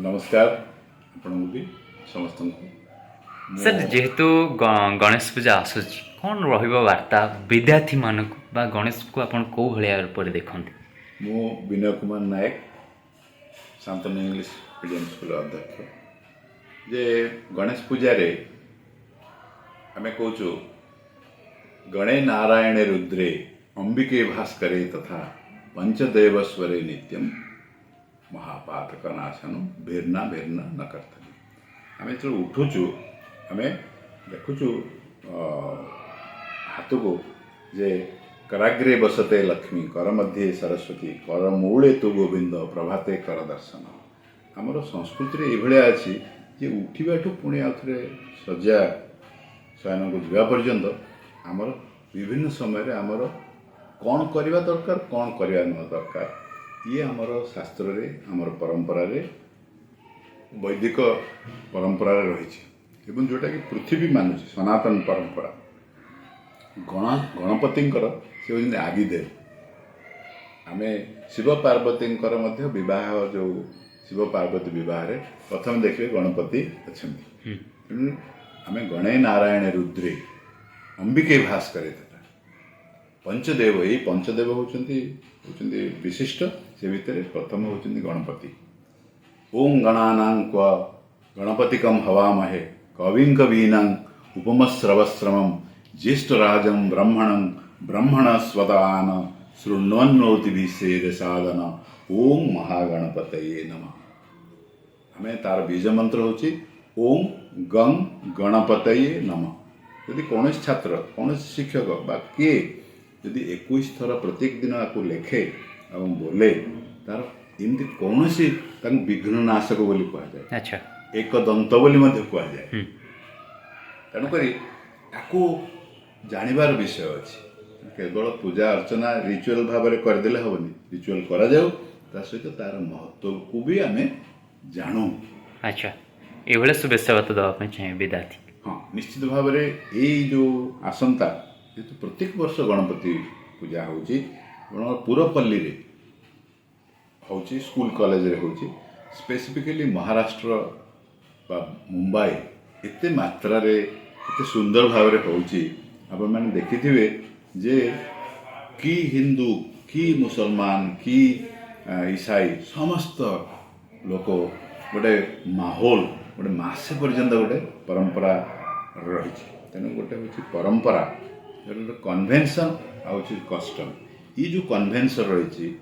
नमस्कार आपन भी समस्त सर जेहेतु गणेश पूजा आसूची कौन रहा विद्यार्थी मानक बा गणेश को आपण को भलिया रूप देखते मु Vinay Kumar Nayak Shantanu English medium school अध्यक्ष जे गणेश पूजा रे आमे कहूँ गणे नारायणे रुद्रे अंबिके भास्करे तथा पंचदेव स्वरे नित्यम महापातक नाशनु भेरना भेरना न करतली आमे जो उठुचु आमे देखुचु हाथ को जे कराग्रे बसते लक्ष्मी कर मध्ये सरस्वती कर मूले तु गोविंद प्रभाते कर दर्शन आमर संस्कृति ये अच्छी जे उठवाठू पुणी आउे सज्जा शयन को जावा पर्यंत आमर विभिन्न समय आमर कौन करवा दरकार कौन करवा न दरकार ये आमर शास्त्र रे आमर परंपरा रे वैदिक परंपरा रही जोटा कि पृथ्वी मानुष सनातन परंपरा गणपति से होती आदिदेव आमे शिव पार्वती विवाह जो शिव पार्वती विवाह रे प्रथम देखिए गणपति अच्छा आमे गणे नारायण रुद्रे अंबिके भास्करे पंचदेव यही पंचदेव होती विशिष्ट से भितर प्रथम होती गणपति ओं गणानां क्व गणपतिकं हवामहे कविं कवीनां उपमश्रवश्रमं ज्येष्ठराजं ब्रह्मणं ब्रह्मणस्वदान शृण्वन्नोतिभिषेद साधन ओं महागणपतये नमः आमे तार बीज मंत्र होची ओं गं गणपतये नमः यदि कौन छात्र कौन शिक्षक बा किए यदि 21 थर प्रत्येक दिन आपको लेखे और बोले तार एमती कौन विघ्न नाशक बोली कहुए अच्छा एक दंत बोली कहुए तेणुक जानवर विषय अच्छी केवल पूजा अर्चना रिचुअल भाव में करदे हेनी रिचुअल करा जाऊ ता सहित तार महत्व को भी आम जानू अच्छा ये शुभेच्छा बात देवाई चाहिए विद्यार्थी हाँ निश्चित भाव में यही जो आसंता जेहेतु प्रत्येक वर्ष गणपति पूजा होची पुरपल्ली रे होची स्कूल कॉलेज रे होची स्पेसिफिकली महाराष्ट्र बा मुंबई एते मात्रा रे एते सुंदर भाव रे होची आपण माने देखिथिबे जे की हिंदू की मुसलमान की ईसाई समस्त लोक गोटे माहौल गोटे मासे पर्यंत गोटे परंपरा रही तेणु गोटे हूँ परंपरा कन्वेन्शन आ कस्टम ये जो कन्वेन्शन रही